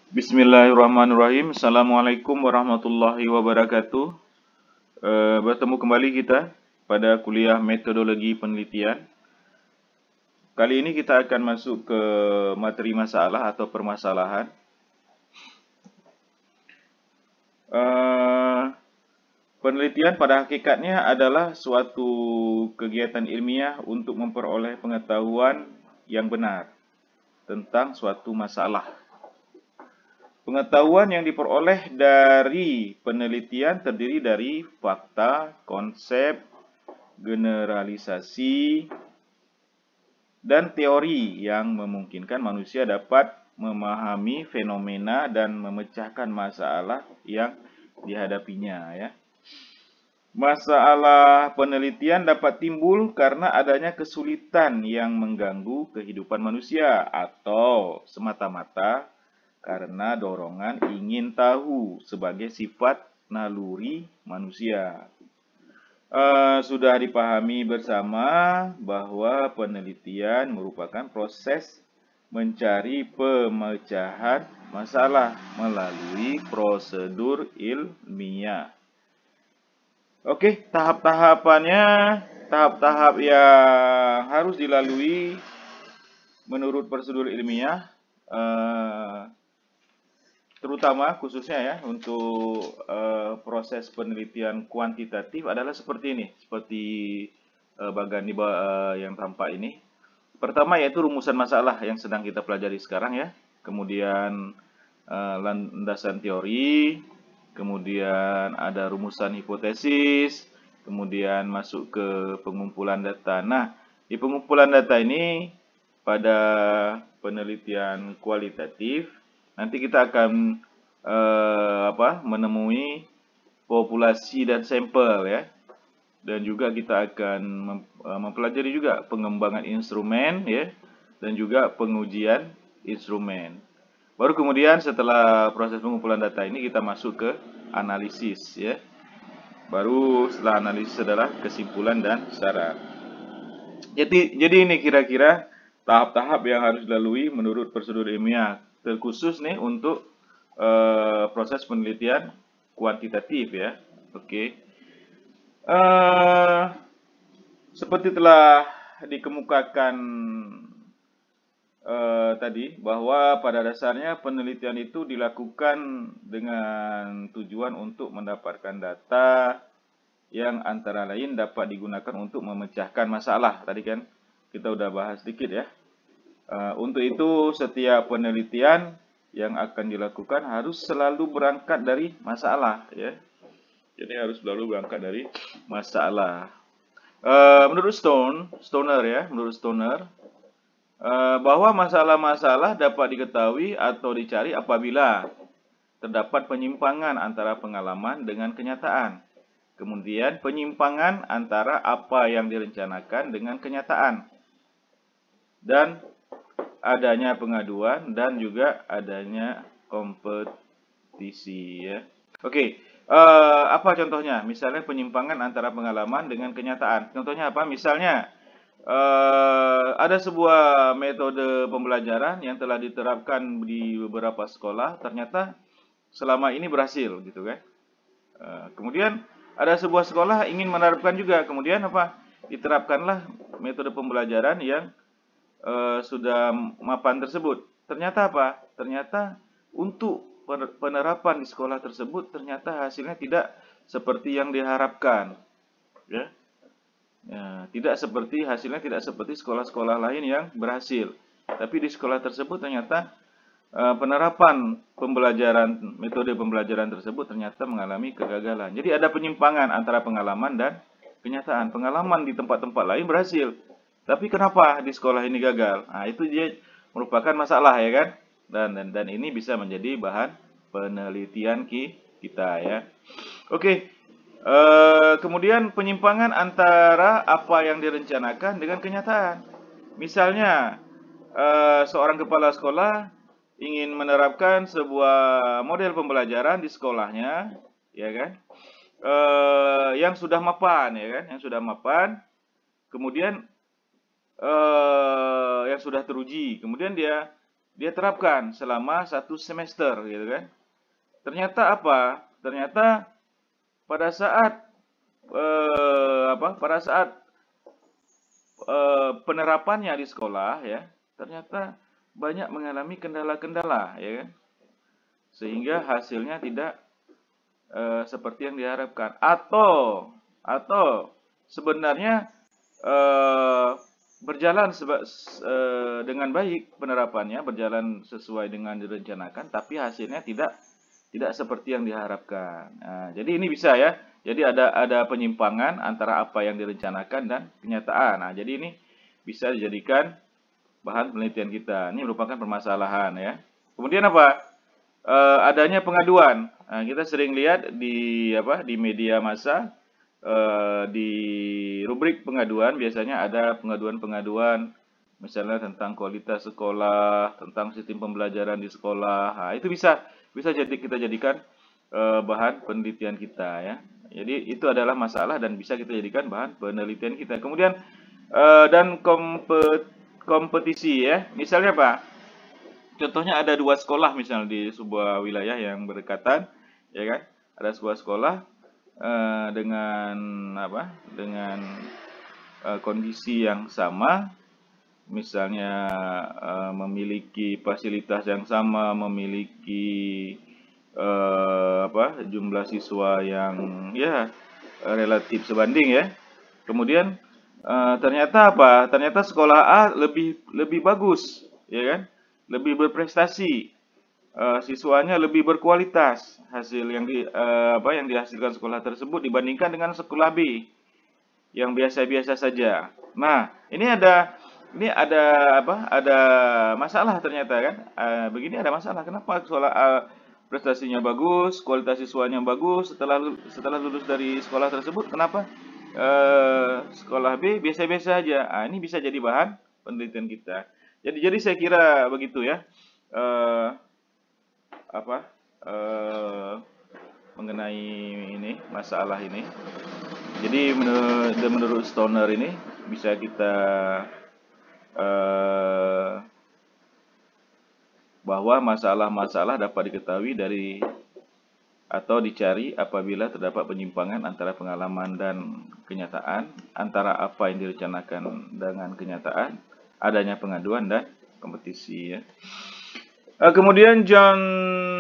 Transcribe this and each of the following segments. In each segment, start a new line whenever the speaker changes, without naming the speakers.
Bismillahirrahmanirrahim. Assalamualaikum warahmatullahi wabarakatuh. Bertemu kembali kita pada kuliah metodologi penelitian. Kali ini kita akan masuk ke materi masalah atau permasalahan. Eh, Penelitian pada hakikatnya adalah suatu kegiatan ilmiah untuk memperoleh pengetahuan yang benar tentang suatu masalah. Pengetahuan yang diperoleh dari penelitian terdiri dari fakta, konsep, generalisasi, dan teori yang memungkinkan manusia dapat memahami fenomena dan memecahkan masalah yang dihadapinya, ya. Masalah penelitian dapat timbul karena adanya kesulitan yang mengganggu kehidupan manusia atau semata-mata karena dorongan ingin tahu sebagai sifat naluri manusia. Sudah dipahami bersama bahwa penelitian merupakan proses mencari pemecahan masalah melalui prosedur ilmiah. Oke, tahap-tahapannya, tahap-tahap yang harus dilalui menurut prosedur ilmiah, terutama khususnya ya untuk proses penelitian kuantitatif adalah seperti ini, seperti bagan di yang tampak ini. Pertama yaitu rumusan masalah yang sedang kita pelajari sekarang ya. Kemudian landasan teori, kemudian ada rumusan hipotesis, kemudian masuk ke pengumpulan data. Nah, di pengumpulan data ini pada penelitian kualitatif nanti kita akan menemui populasi dan sampel ya. Dan juga kita akan mempelajari juga pengembangan instrumen ya dan juga pengujian instrumen. Baru kemudian setelah proses pengumpulan data ini kita masuk ke analisis ya. Baru setelah analisis adalah kesimpulan dan syarat. Jadi ini kira-kira tahap-tahap yang harus dilalui menurut prosedur ilmiah terkhusus nih untuk proses penelitian kuantitatif ya. Oke. Seperti telah dikemukakan tadi bahwa pada dasarnya penelitian itu dilakukan dengan tujuan untuk mendapatkan data yang antara lain dapat digunakan untuk memecahkan masalah. Tadi kan kita udah bahas sedikit ya. Untuk itu setiap penelitian yang akan dilakukan harus selalu berangkat dari masalah ya. Jadi harus selalu berangkat dari masalah. Menurut Stoner ya, menurut Stoner bahwa masalah-masalah dapat diketahui atau dicari apabila terdapat penyimpangan antara pengalaman dengan kenyataan. Kemudian penyimpangan antara apa yang direncanakan dengan kenyataan. Dan adanya pengaduan dan juga adanya kompetisi ya. Oke, apa contohnya? Misalnya penyimpangan antara pengalaman dengan kenyataan. Contohnya apa? Misalnya ada sebuah metode pembelajaran yang telah diterapkan di beberapa sekolah, ternyata selama ini berhasil gitu kan. Kemudian ada sebuah sekolah ingin menerapkan juga, kemudian apa? Diterapkanlah metode pembelajaran yang sudah mapan tersebut. Ternyata apa? Ternyata untuk penerapan di sekolah tersebut ternyata hasilnya tidak seperti yang diharapkan. Ya. Ya, hasilnya tidak seperti sekolah-sekolah lain yang berhasil. Tapi di sekolah tersebut ternyata penerapan metode pembelajaran tersebut ternyata mengalami kegagalan. Jadi ada penyimpangan antara pengalaman dan kenyataan. Pengalaman di tempat-tempat lain berhasil, tapi kenapa di sekolah ini gagal? Nah, itu dia merupakan masalah ya kan? Dan ini bisa menjadi bahan penelitian kita ya. Oke. Kemudian penyimpangan antara apa yang direncanakan dengan kenyataan. Misalnya, seorang kepala sekolah ingin menerapkan sebuah model pembelajaran di sekolahnya, ya kan? Yang sudah mapan, ya kan? Yang sudah mapan, kemudian yang sudah teruji. Kemudian dia dia terapkan selama 1 semester, gitu kan. Ternyata apa? Ternyata pada saat penerapannya di sekolah ya, ternyata banyak mengalami kendala-kendala, ya kan, sehingga hasilnya tidak seperti yang diharapkan, atau sebenarnya berjalan dengan baik penerapannya, berjalan sesuai dengan direncanakan, tapi hasilnya tidak seperti yang diharapkan. Nah, jadi ini bisa ya. Jadi ada penyimpangan antara apa yang direncanakan dan kenyataan. Nah, jadi ini bisa dijadikan bahan penelitian kita. Ini merupakan permasalahan ya. Kemudian apa? Adanya pengaduan. Nah, kita sering lihat di media massa, di rubrik pengaduan biasanya ada pengaduan-pengaduan misalnya tentang kualitas sekolah, tentang sistem pembelajaran di sekolah. Nah, itu bisa kita jadikan bahan penelitian kita ya. Jadi itu adalah masalah dan bisa kita jadikan bahan penelitian kita. Kemudian dan kompetisi ya. Misalnya Pak, contohnya ada 2 sekolah misalnya di sebuah wilayah yang berdekatan, ya kan? Ada sebuah sekolah dengan kondisi yang sama, misalnya memiliki fasilitas yang sama, memiliki jumlah siswa yang ya relatif sebanding ya. Kemudian ternyata apa? Ternyata sekolah A lebih bagus, ya kan? Lebih berprestasi, siswanya lebih berkualitas hasil yang dihasilkan sekolah tersebut dibandingkan dengan sekolah B yang biasa-biasa saja. Nah, ini ada masalah ternyata kan. Begini ada masalah. Kenapa sekolah A prestasinya bagus, kualitas siswanya bagus, setelah lulus dari sekolah tersebut, kenapa sekolah B biasa-biasa aja? Ini bisa jadi bahan penelitian kita. Jadi saya kira begitu ya. Mengenai ini masalah ini. Jadi menurut Stoner ini bisa kita bahwa masalah-masalah dapat diketahui atau dicari apabila terdapat penyimpangan antara pengalaman dan kenyataan, antara apa yang direncanakan dengan kenyataan, adanya pengaduan dan kompetisi ya. Kemudian John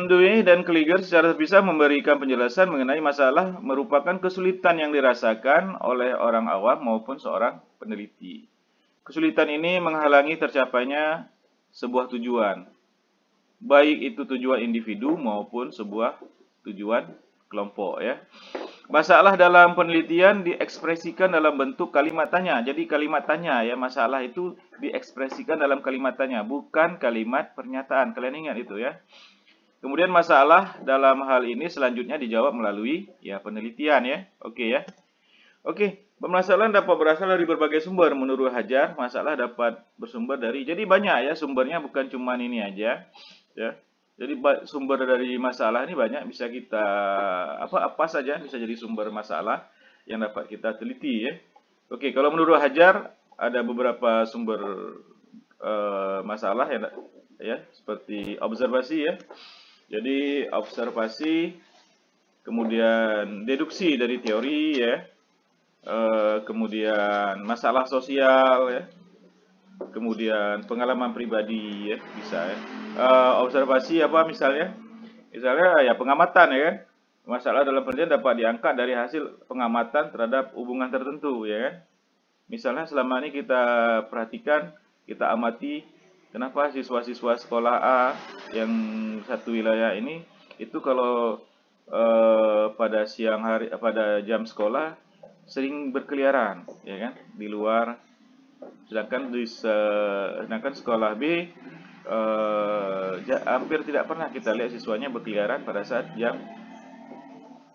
Dewey dan Kliger secara terpisah memberikan penjelasan mengenai masalah merupakan kesulitan yang dirasakan oleh orang awam maupun seorang peneliti. Kesulitan ini menghalangi tercapainya sebuah tujuan, baik itu tujuan individu maupun sebuah tujuan kelompok ya. Masalah dalam penelitian diekspresikan dalam bentuk kalimat tanya. Jadi kalimat tanya ya, masalah itu diekspresikan dalam kalimat tanya, bukan kalimat pernyataan. Kalian ingat itu ya. Kemudian masalah dalam hal ini selanjutnya dijawab melalui ya penelitian ya. Oke ya. Oke, permasalahan dapat berasal dari berbagai sumber. Menurut Hajar, masalah dapat bersumber dari, jadi banyak ya sumbernya, bukan cuma ini aja ya. Jadi sumber dari masalah ini banyak, bisa kita apa saja bisa jadi sumber masalah yang dapat kita teliti ya. Oke, kalau menurut Hajar ada beberapa sumber masalah ya seperti observasi ya. Jadi observasi, kemudian deduksi dari teori ya. Kemudian masalah sosial ya. Kemudian pengalaman pribadi ya, bisa ya. Observasi apa misalnya? Misalnya ya pengamatan ya kan. Masalah dalam penelitian dapat diangkat dari hasil pengamatan terhadap hubungan tertentu ya kan. Misalnya selama ini kita perhatikan, kita amati kenapa siswa-siswa sekolah A yang satu wilayah ini itu kalau pada siang hari, pada jam sekolah sering berkeliaran ya kan di luar, sedangkan sekolah B hampir tidak pernah kita lihat siswanya berkeliaran pada saat jam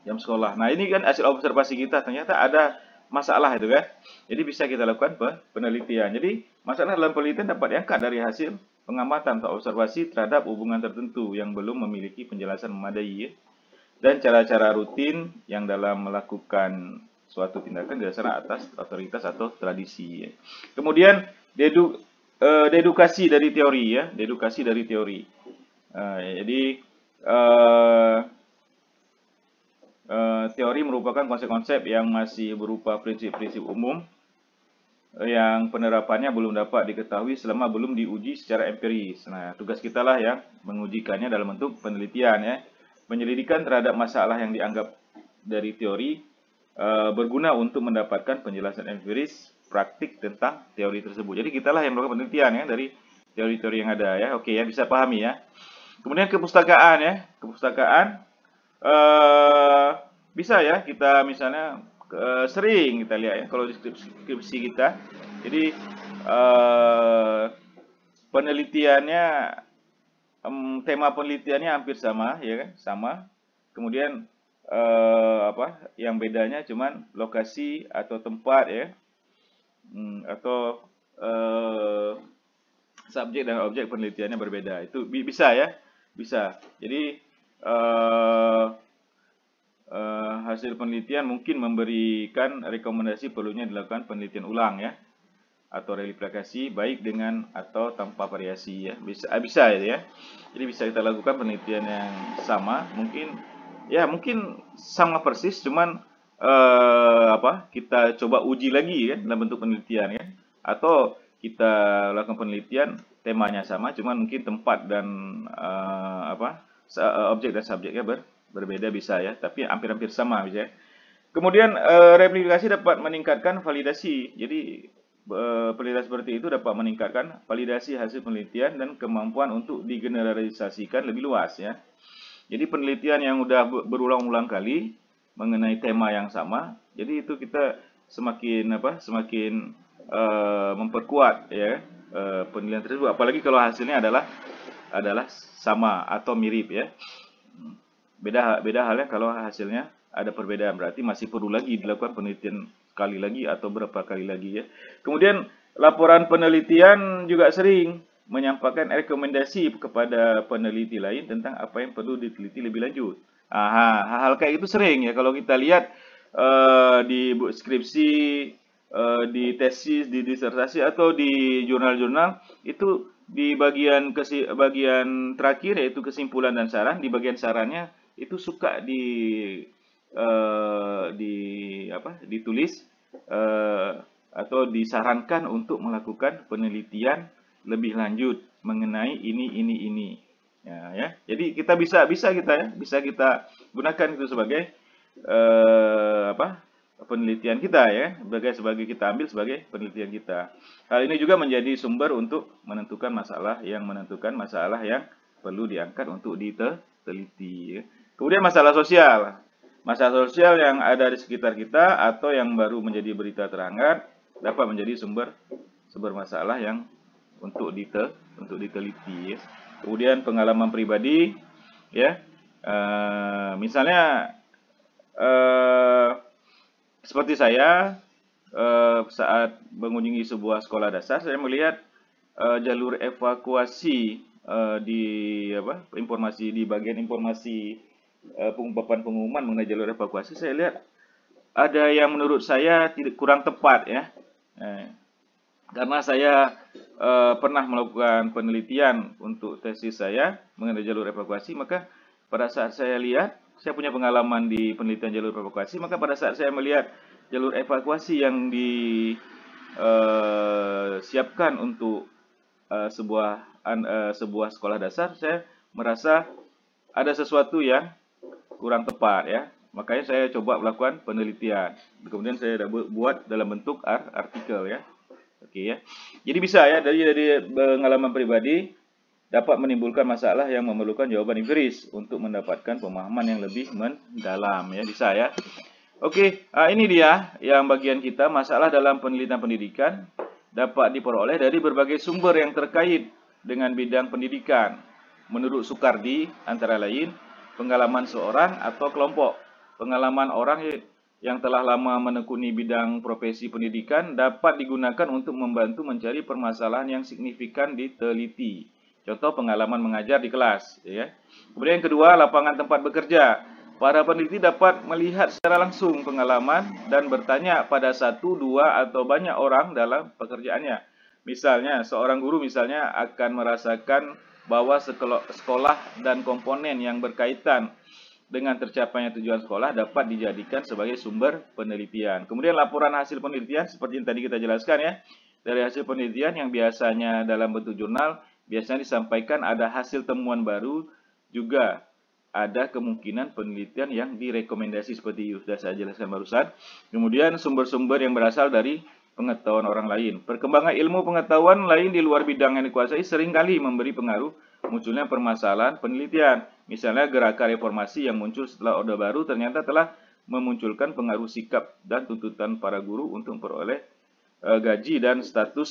sekolah. Nah, ini kan hasil observasi kita, ternyata ada masalah itu kan. Jadi bisa kita lakukan penelitian. Jadi masalah dalam penelitian dapat diangkat dari hasil pengamatan atau observasi terhadap hubungan tertentu yang belum memiliki penjelasan memadai ya. Dan cara-cara rutin yang dalam melakukan suatu tindakan didasarkan atas otoritas atau tradisi ya. Kemudian dedukasi dari teori ya, dedukasi dari teori. Jadi uh, teori merupakan konsep-konsep yang masih berupa prinsip-prinsip umum yang penerapannya belum dapat diketahui selama belum diuji secara empiris. Nah, tugas kita lah yang mengujikannya dalam bentuk penelitian ya. Penyelidikan terhadap masalah yang dianggap dari teori berguna untuk mendapatkan penjelasan empiris praktik tentang teori tersebut. Jadi kita lah yang melakukan penelitian ya dari teori-teori yang ada ya. Oke ya, bisa pahami ya. Kemudian kepustakaan ya. Kepustakaan bisa ya kita misalnya sering kita lihat ya kalau di skripsi kita. Jadi penelitiannya tema penelitiannya hampir sama ya kan, sama. Kemudian yang bedanya cuman lokasi atau tempat ya. Atau subjek dan objek penelitiannya berbeda. Itu bisa ya, bisa. Jadi hasil penelitian mungkin memberikan rekomendasi perlunya dilakukan penelitian ulang ya, atau replikasi baik dengan atau tanpa variasi ya, bisa ya. Jadi bisa kita lakukan penelitian yang sama, mungkin sama persis, cuman kita coba uji lagi ya dalam bentuk penelitian ya, atau kita lakukan penelitian temanya sama, cuman mungkin tempat dan objek dan subjeknya berbeda bisa ya, tapi hampir-hampir sama bisa ya. Kemudian replikasi dapat meningkatkan validasi. Jadi penelitian seperti itu dapat meningkatkan validasi hasil penelitian dan kemampuan untuk digeneralisasikan lebih luas ya. Jadi penelitian yang udah berulang-ulang kali mengenai tema yang sama, jadi itu kita semakin memperkuat ya penelitian tersebut, apalagi kalau hasilnya adalah sama atau mirip ya. Beda halnya kalau hasilnya ada perbedaan, berarti masih perlu lagi dilakukan penelitian sekali lagi atau berapa kali lagi ya. Kemudian laporan penelitian juga sering menyampaikan rekomendasi kepada peneliti lain tentang apa yang perlu diteliti lebih lanjut. Hal-hal kayak itu sering ya kalau kita lihat di skripsi, di tesis, di disertasi atau di jurnal-jurnal itu di bagian terakhir yaitu kesimpulan dan saran, di bagian sarannya itu suka ditulis atau disarankan untuk melakukan penelitian lebih lanjut mengenai ini ya. Jadi kita bisa kita gunakan itu sebagai penelitian kita ya, sebagai kita ambil sebagai penelitian kita. Hal ini juga menjadi sumber untuk menentukan masalah yang perlu diangkat untuk diteliti ya. Kemudian masalah sosial yang ada di sekitar kita atau yang baru menjadi berita terangkat dapat menjadi sumber masalah yang untuk diteliti ya. Kemudian pengalaman pribadi ya, misalnya seperti saya saat mengunjungi sebuah sekolah dasar, saya melihat jalur evakuasi di bagian informasi papan pengumuman mengenai jalur evakuasi. Saya lihat ada yang menurut saya kurang tepat ya, karena saya pernah melakukan penelitian untuk tesis saya mengenai jalur evakuasi. Maka pada saat saya lihat, saya punya pengalaman di penelitian jalur evakuasi, maka pada saat saya melihat jalur evakuasi yang disiapkan untuk sebuah sekolah dasar, saya merasa ada sesuatu yang kurang tepat ya. Makanya saya coba melakukan penelitian. Kemudian saya buat dalam bentuk artikel ya. Oke ya. Jadi bisa ya, dari pengalaman pribadi dapat menimbulkan masalah yang memerlukan jawaban empiris untuk mendapatkan pemahaman yang lebih mendalam ya, bisa ya. Oke, ini dia yang bagian kita, masalah dalam penelitian pendidikan dapat diperoleh dari berbagai sumber yang terkait dengan bidang pendidikan. Menurut Soekardi, antara lain, pengalaman seorang atau kelompok. Pengalaman orang yang telah lama menekuni bidang profesi pendidikan dapat digunakan untuk membantu mencari permasalahan yang signifikan diteliti. Contoh pengalaman mengajar di kelas. Ya. Kemudian yang kedua, lapangan tempat bekerja. Para peneliti dapat melihat secara langsung pengalaman dan bertanya pada satu, dua, atau banyak orang dalam pekerjaannya. Misalnya, seorang guru misalnya akan merasakan bahwa sekolah dan komponen yang berkaitan dengan tercapainya tujuan sekolah dapat dijadikan sebagai sumber penelitian. Kemudian laporan hasil penelitian seperti yang tadi kita jelaskan ya. Dari hasil penelitian yang biasanya dalam bentuk jurnal, biasanya disampaikan ada hasil temuan baru, juga ada kemungkinan penelitian yang direkomendasi seperti yang sudah saya jelaskan barusan. Kemudian sumber-sumber yang berasal dari pengetahuan orang lain. Perkembangan ilmu pengetahuan lain di luar bidang yang dikuasai seringkali memberi pengaruh munculnya permasalahan penelitian. Misalnya gerakan reformasi yang muncul setelah Orde Baru ternyata telah memunculkan pengaruh sikap dan tuntutan para guru untuk memperoleh gaji dan status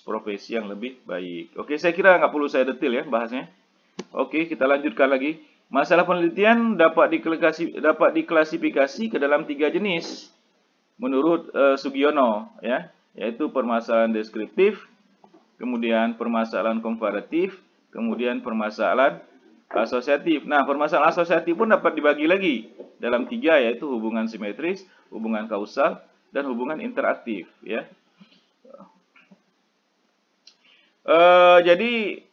profesi yang lebih baik. Oke, saya kira nggak perlu saya detail ya bahasnya. Oke, kita lanjutkan lagi. Masalah penelitian dapat diklasifikasi ke dalam 3 jenis menurut Sugiono, ya, yaitu permasalahan deskriptif, kemudian permasalahan komparatif, kemudian permasalahan asosiatif. Nah, permasalahan asosiatif pun dapat dibagi lagi dalam 3, yaitu hubungan simetris, hubungan kausal, dan hubungan interaktif. Ya. Jadi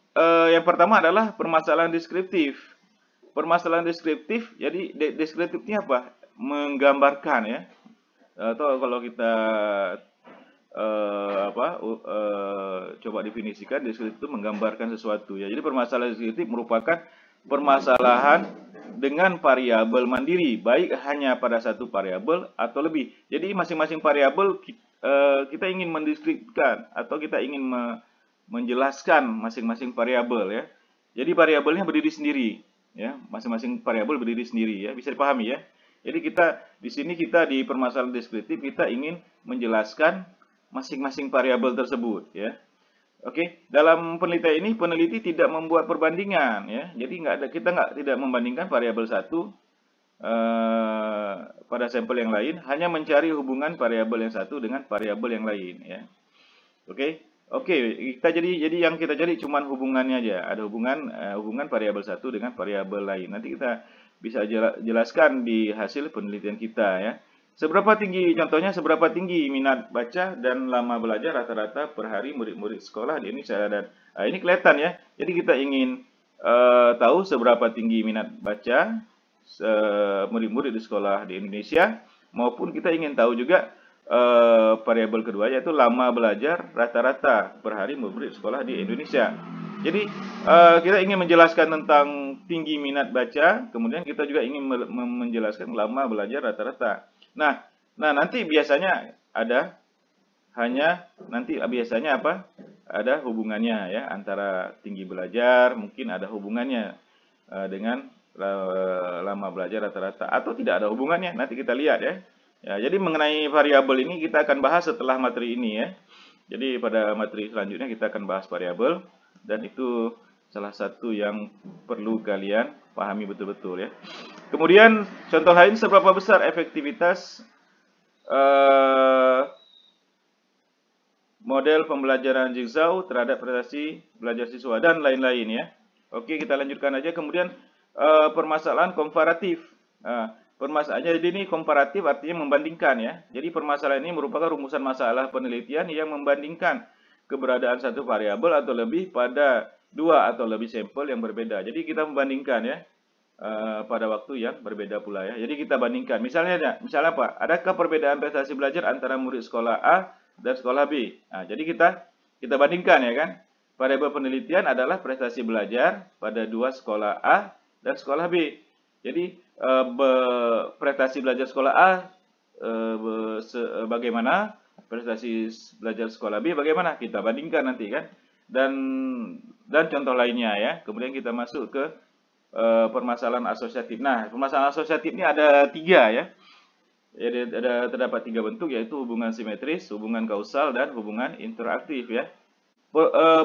yang pertama adalah permasalahan deskriptif. Permasalahan deskriptif, jadi deskriptifnya apa? Menggambarkan ya. Atau kalau kita coba definisikan, deskriptif itu menggambarkan sesuatu ya. Jadi permasalahan deskriptif merupakan permasalahan dengan variabel mandiri, baik hanya pada satu variabel atau lebih. Jadi masing-masing variabel kita ingin mendeskripsikan atau kita ingin menjelaskan masing-masing variabel ya. Jadi variabelnya berdiri sendiri ya, masing-masing variabel berdiri sendiri ya, bisa dipahami ya. Jadi di sini kita di permasalahan deskriptif kita ingin menjelaskan masing-masing variabel tersebut ya. Oke, dalam penelitian ini peneliti tidak membuat perbandingan ya. Jadi kita tidak membandingkan variabel satu pada sampel yang lain, hanya mencari hubungan variabel yang satu dengan variabel yang lain ya. Oke, jadi yang kita cari cuma hubungannya aja. Ada hubungan variabel satu dengan variabel lain. Nanti kita bisa jelaskan di hasil penelitian kita ya. Contohnya seberapa tinggi minat baca dan lama belajar rata-rata per hari murid-murid sekolah di Indonesia. Dan ini kelihatan ya. Jadi kita ingin tahu seberapa tinggi minat baca murid-murid di sekolah di Indonesia, maupun kita ingin tahu juga variabel kedua, yaitu lama belajar rata-rata per hari murid sekolah di Indonesia. Jadi kita ingin menjelaskan tentang tinggi minat baca, kemudian kita juga ingin menjelaskan lama belajar rata-rata. Nah nanti biasanya biasanya apa? Ada hubungannya ya antara tinggi belajar, mungkin ada hubungannya dengan lama belajar rata-rata, atau tidak ada hubungannya. Nanti kita lihat ya. Jadi mengenai variabel ini kita akan bahas setelah materi ini ya. Jadi pada materi selanjutnya kita akan bahas variabel, dan itu salah satu yang perlu kalian pahami betul-betul ya. Kemudian contoh lain, seberapa besar efektivitas model pembelajaran Jigsaw terhadap prestasi belajar siswa dan lain-lain ya. Oke, kita lanjutkan aja. Kemudian permasalahan komparatif. Permasalahannya jadi ini komparatif artinya membandingkan ya. Jadi permasalahan ini merupakan rumusan masalah penelitian yang membandingkan keberadaan satu variabel atau lebih pada 2 atau lebih sampel yang berbeda. Jadi kita membandingkan ya pada waktu yang berbeda pula ya. Jadi kita bandingkan. Misalnya apa? Adakah perbedaan prestasi belajar antara murid sekolah A dan sekolah B? Nah, jadi kita bandingkan ya kan. Variabel penelitian adalah prestasi belajar pada 2 sekolah A dan sekolah B. Jadi prestasi belajar sekolah A bagaimana, prestasi belajar sekolah B bagaimana, kita bandingkan nanti kan, dan contoh lainnya ya. Kemudian kita masuk ke permasalahan asosiatif. Nah, permasalahan asosiatif ini ada 3 ya. Jadi terdapat 3 bentuk, yaitu hubungan simetris, hubungan kausal, dan hubungan interaktif ya.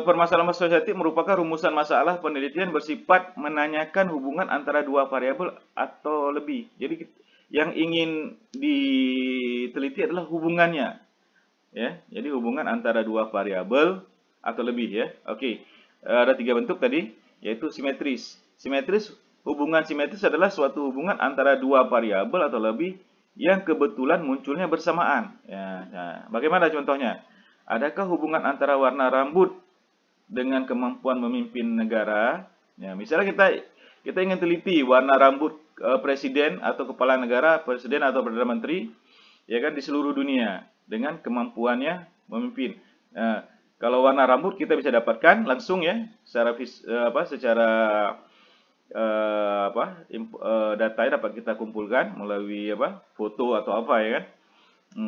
Permasalahan asosiatif merupakan rumusan masalah penelitian bersifat menanyakan hubungan antara 2 variabel atau lebih. Jadi yang ingin diteliti adalah hubungannya. Ya, jadi hubungan antara 2 variabel atau lebih ya. Oke. Ada 3 bentuk tadi, yaitu simetris. Hubungan simetris adalah suatu hubungan antara 2 variabel atau lebih yang kebetulan munculnya bersamaan. Ya, nah, bagaimana contohnya? adakah hubungan antara warna rambut dengan kemampuan memimpin negara? Ya, misalnya kita ingin teliti warna rambut presiden atau kepala negara, presiden atau perdana menteri, ya kan, di seluruh dunia dengan kemampuannya memimpin. Nah, kalau warna rambut kita bisa dapatkan langsung ya secara datanya dapat kita kumpulkan melalui foto atau apa ya kan.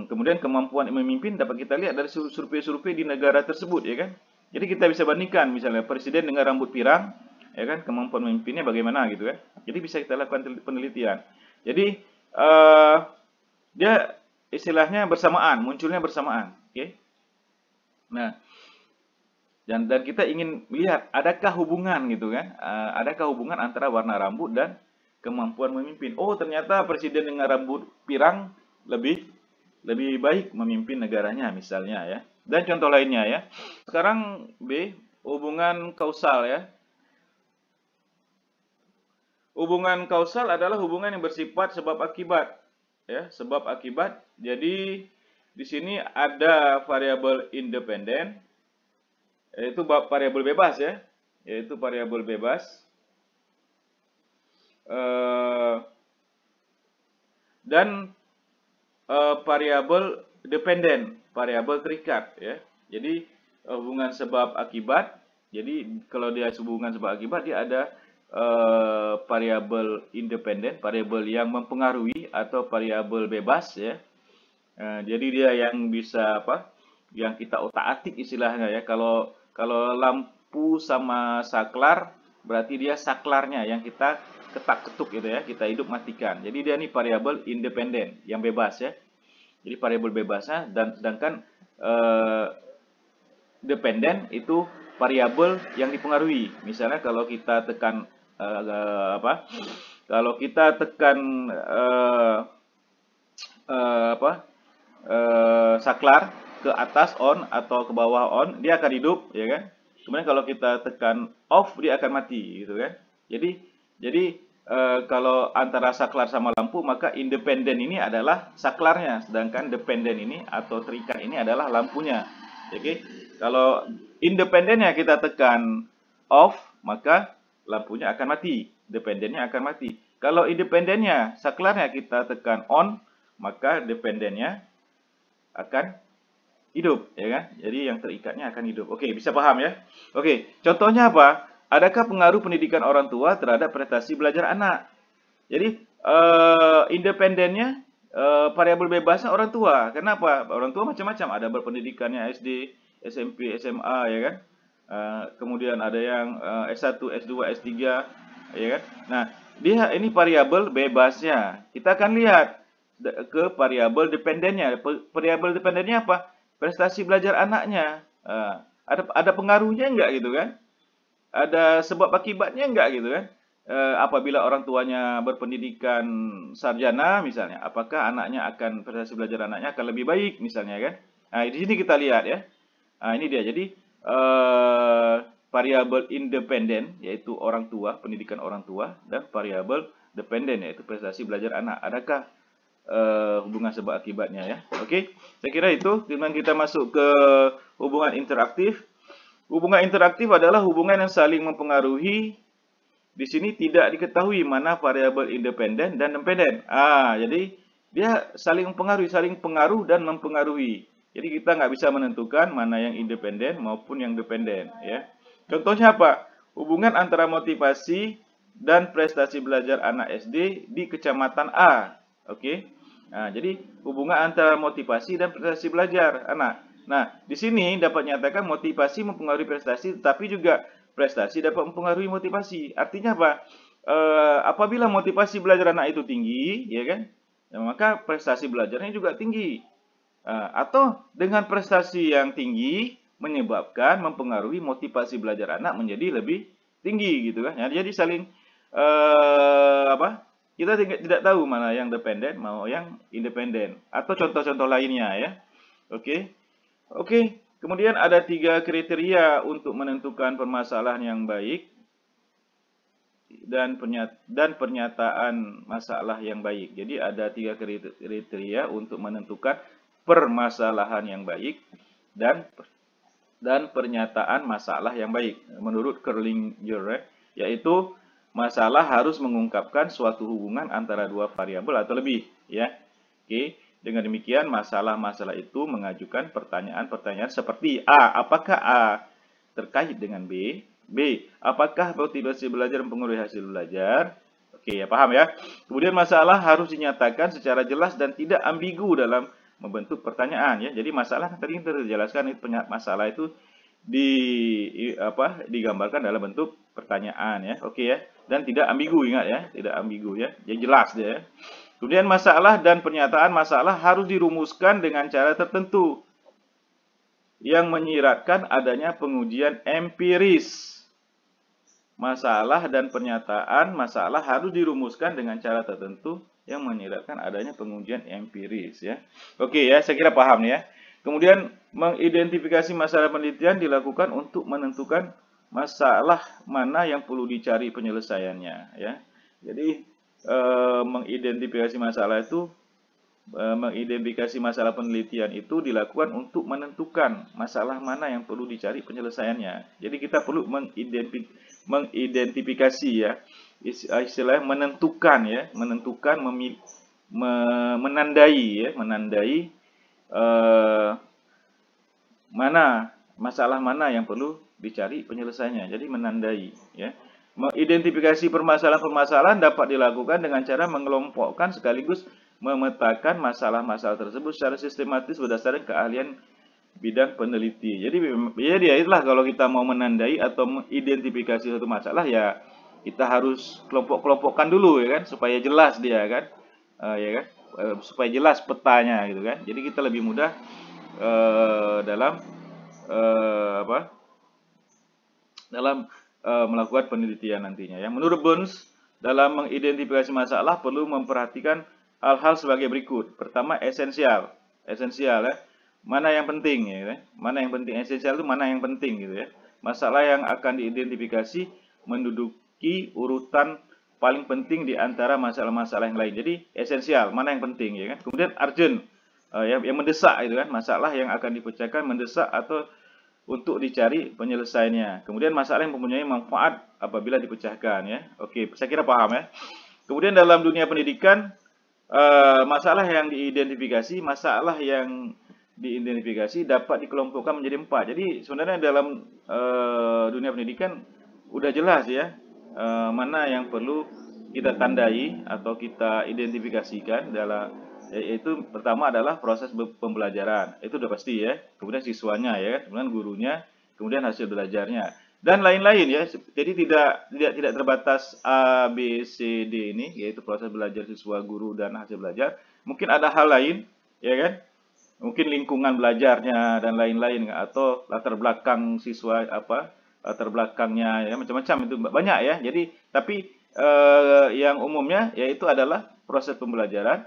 Kemudian kemampuan memimpin dapat kita lihat dari survei-survei di negara tersebut ya kan. Jadi kita bisa bandingkan misalnya presiden dengan rambut pirang ya kan, kemampuan memimpinnya bagaimana gitu kan. Jadi bisa kita lakukan penelitian. Jadi dia istilahnya bersamaan, munculnya bersamaan, oke. Nah, dan kita ingin lihat adakah hubungan gitu kan, adakah hubungan antara warna rambut dan kemampuan memimpin. Oh, ternyata presiden dengan rambut pirang lebih baik memimpin negaranya misalnya ya. Dan contoh lainnya ya. Sekarang B, hubungan kausal ya. Hubungan kausal adalah hubungan yang bersifat sebab akibat ya, sebab akibat. Jadi di sini ada variabel independen, yaitu variabel bebas ya, yaitu variabel bebas. Dan variabel dependen, variabel terikat ya. Jadi hubungan sebab akibat. Jadi kalau dia hubungan sebab akibat, dia ada variabel independen, variabel yang mempengaruhi, atau variabel bebas ya. Jadi dia yang bisa yang kita otak-atik istilahnya ya. Kalau lampu sama saklar, berarti dia saklarnya yang kita ketak-ketuk gitu ya, kita hidup matikan. Jadi dia ini variabel independen yang bebas ya. Jadi variabel bebasnya, dan sedangkan dependen itu variabel yang dipengaruhi. Misalnya kalau kita tekan kalau kita tekan saklar ke atas on atau ke bawah on, dia akan hidup ya kan. Kemudian kalau kita tekan off, dia akan mati gitu kan. Jadi kalau antara saklar sama lampu, maka independen ini adalah saklarnya, sedangkan dependen ini atau terikat ini adalah lampunya. Oke, kalau independennya kita tekan off, maka lampunya akan mati, dependennya akan mati. Kalau independennya, saklarnya kita tekan on, maka dependennya akan hidup ya kan. Jadi yang terikatnya akan hidup. Oke, bisa paham ya. Oke, contohnya apa? Adakah pengaruh pendidikan orang tua terhadap prestasi belajar anak? Jadi independennya, variabel bebasnya orang tua. Kenapa? Orang tua macam-macam, ada berpendidikannya SD, SMP, SMA ya kan. Kemudian ada yang S1, S2, S3 ya kan. Nah, dia ini variabel bebasnya. Kita akan lihat ke variabel dependennya. Variabel dependennya apa? Prestasi belajar anaknya. Ada pengaruhnya enggak gitu kan? Ada sebab akibatnya enggak gitu kan? Apabila orang tuanya berpendidikan sarjana misalnya, apakah anaknya akan prestasi belajar anaknya akan lebih baik misalnya kan? Nah, di sini kita lihat ya. Nah, ini dia. Jadi variabel independen yaitu orang tua, pendidikan orang tua, dan variabel dependen yaitu prestasi belajar anak. Adakah hubungan sebab akibatnya ya? Oke, saya kira itu. Kemudian kita masuk ke hubungan interaktif. Hubungan interaktif adalah hubungan yang saling mempengaruhi. Di sini tidak diketahui mana variabel independen dan dependen. Jadi dia saling mempengaruhi, saling pengaruh dan mempengaruhi. Jadi kita nggak bisa menentukan mana yang independen maupun yang dependen ya. Contohnya apa? Hubungan antara motivasi dan prestasi belajar anak SD di kecamatan A. Oke. Nah, jadi hubungan antara motivasi dan prestasi belajar anak. Nah, di sini dapat nyatakan motivasi mempengaruhi prestasi, tetapi juga prestasi dapat mempengaruhi motivasi. Artinya apa? Apabila motivasi belajar anak itu tinggi, ya kan, ya, maka prestasi belajarnya juga tinggi. Atau dengan prestasi yang tinggi menyebabkan mempengaruhi motivasi belajar anak menjadi lebih tinggi gitu kan. Ya, jadi saling kita tidak tahu mana yang dependen mau yang independen, atau contoh-contoh lainnya ya. Oke. Kemudian ada 3 kriteria untuk menentukan permasalahan yang baik dan pernyataan masalah yang baik. Jadi ada 3 kriteria untuk menentukan permasalahan yang baik dan pernyataan masalah yang baik. Menurut Kerlinger, yaitu masalah harus mengungkapkan suatu hubungan antara dua variabel atau lebih, ya. Oke, dengan demikian masalah-masalah itu mengajukan pertanyaan-pertanyaan seperti A, apakah A terkait dengan B? B, apakah motivasi belajar mempengaruhi hasil belajar? Oke, ya paham ya. Kemudian masalah harus dinyatakan secara jelas dan tidak ambigu dalam membentuk pertanyaan, ya. Jadi masalah tadi kita jelaskan, masalah itu digambarkan dalam bentuk pertanyaan, ya. Oke ya. Dan tidak ambigu, ingat ya, tidak ambigu ya. Jadi jelas dia ya. Kemudian masalah dan pernyataan masalah harus dirumuskan dengan cara tertentu yang menyiratkan adanya pengujian empiris. Masalah dan pernyataan masalah harus dirumuskan dengan cara tertentu yang menyiratkan adanya pengujian empiris, ya. Oke ya, saya kira paham ya. Kemudian mengidentifikasi masalah penelitian dilakukan untuk menentukan masalah mana yang perlu dicari penyelesaiannya, ya. Jadi mengidentifikasi masalah penelitian itu dilakukan untuk menentukan masalah mana yang perlu dicari penyelesaiannya. Jadi kita perlu mengidentifikasi, ya, istilahnya menentukan, ya, menandai masalah mana yang perlu dicari penyelesaiannya. Jadi menandai, ya. Mengidentifikasi permasalahan-permasalahan dapat dilakukan dengan cara mengelompokkan sekaligus memetakan masalah-masalah tersebut secara sistematis berdasarkan keahlian bidang peneliti. Jadi itulah kalau kita mau menandai atau mengidentifikasi suatu masalah, ya kita harus kelompok-kelompokkan dulu, ya kan, supaya jelas dia kan, ya kan, supaya jelas petanya gitu kan. Jadi kita lebih mudah dalam melakukan penelitian nantinya, ya. Menurut Burns, dalam mengidentifikasi masalah perlu memperhatikan hal-hal sebagai berikut. Pertama, esensial, ya. Mana yang penting, ya. Mana yang penting, esensial itu mana yang penting gitu ya. Masalah yang akan diidentifikasi menduduki urutan paling penting di antara masalah-masalah yang lain. Jadi esensial, mana yang penting, ya kan. Kemudian urgent, yang mendesak itu kan, masalah yang akan dipecahkan mendesak atau untuk dicari penyelesaiannya. Kemudian masalah yang mempunyai manfaat apabila dipecahkan, ya. Oke, saya kira paham ya. Kemudian dalam dunia pendidikan, masalah yang diidentifikasi dapat dikelompokkan menjadi 4. Jadi sebenarnya dalam dunia pendidikan udah jelas ya, mana yang perlu kita tandai atau kita identifikasikan dalam, yaitu pertama adalah proses pembelajaran, itu udah pasti ya. Kemudian siswanya, ya, kemudian gurunya, kemudian hasil belajarnya dan lain-lain, ya. Jadi tidak terbatas A, B, C, D ini, yaitu proses belajar siswa, guru, dan hasil belajar. Mungkin ada hal lain, ya kan? Mungkin lingkungan belajarnya dan lain-lain, atau latar belakang siswa, latar belakangnya, ya, macam-macam itu banyak ya. Jadi tapi yang umumnya yaitu adalah proses pembelajaran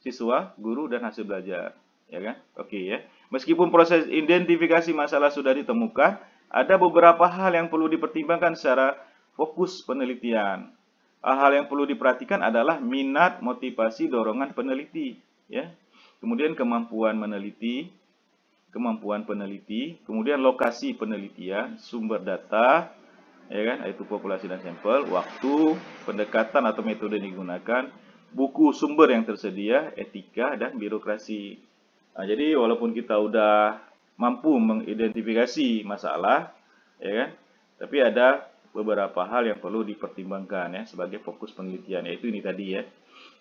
siswa, guru, dan hasil belajar, ya kan? Oke ya. Meskipun proses identifikasi masalah sudah ditemukan, ada beberapa hal yang perlu dipertimbangkan secara fokus penelitian. Hal yang perlu diperhatikan adalah minat, motivasi, dorongan peneliti, ya. Kemudian kemampuan peneliti, kemudian lokasi penelitian, sumber data, ya kan, yaitu populasi dan sampel, waktu, pendekatan atau metode yang digunakan, buku sumber yang tersedia, etika, dan birokrasi. Nah, jadi walaupun kita udah mampu mengidentifikasi masalah, ya kan, tapi ada beberapa hal yang perlu dipertimbangkan, ya, sebagai fokus penelitian, yaitu ini tadi, ya,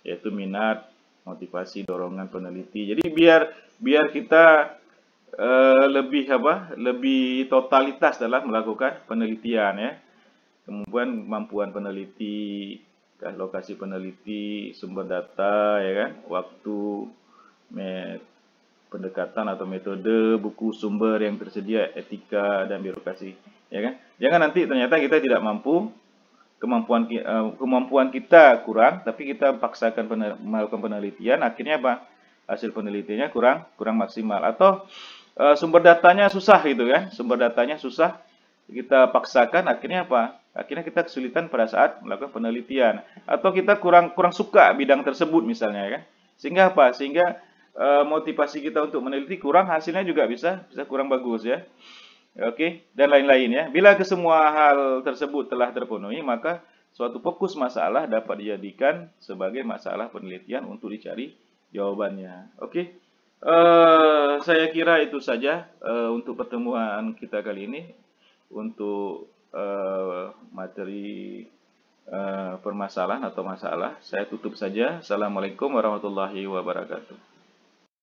yaitu minat, motivasi, dorongan peneliti. Jadi biar kita lebih totalitas dalam melakukan penelitian, ya. Kemampuan peneliti, lokasi peneliti, sumber data, ya kan, waktu, pendekatan atau metode, buku sumber yang tersedia, etika, dan birokrasi, ya kan. Jangan nanti ternyata kita tidak mampu, kemampuan kita kurang, tapi kita paksakan melakukan penelitian, akhirnya apa? Hasil penelitiannya kurang maksimal, atau sumber datanya susah gitu kan, sumber datanya susah, kita paksakan, akhirnya apa? Akhirnya kita kesulitan pada saat melakukan penelitian, atau kita kurang suka bidang tersebut misalnya, kan? Sehingga apa? Sehingga motivasi kita untuk meneliti kurang, hasilnya juga bisa kurang bagus ya. Oke, dan lain-lain ya. Bila kesemua hal tersebut telah terpenuhi, maka suatu fokus masalah dapat dijadikan sebagai masalah penelitian untuk dicari jawabannya. Oke, saya kira itu saja untuk pertemuan kita kali ini. Untuk materi permasalahan atau masalah, saya tutup saja. Assalamualaikum warahmatullahi wabarakatuh.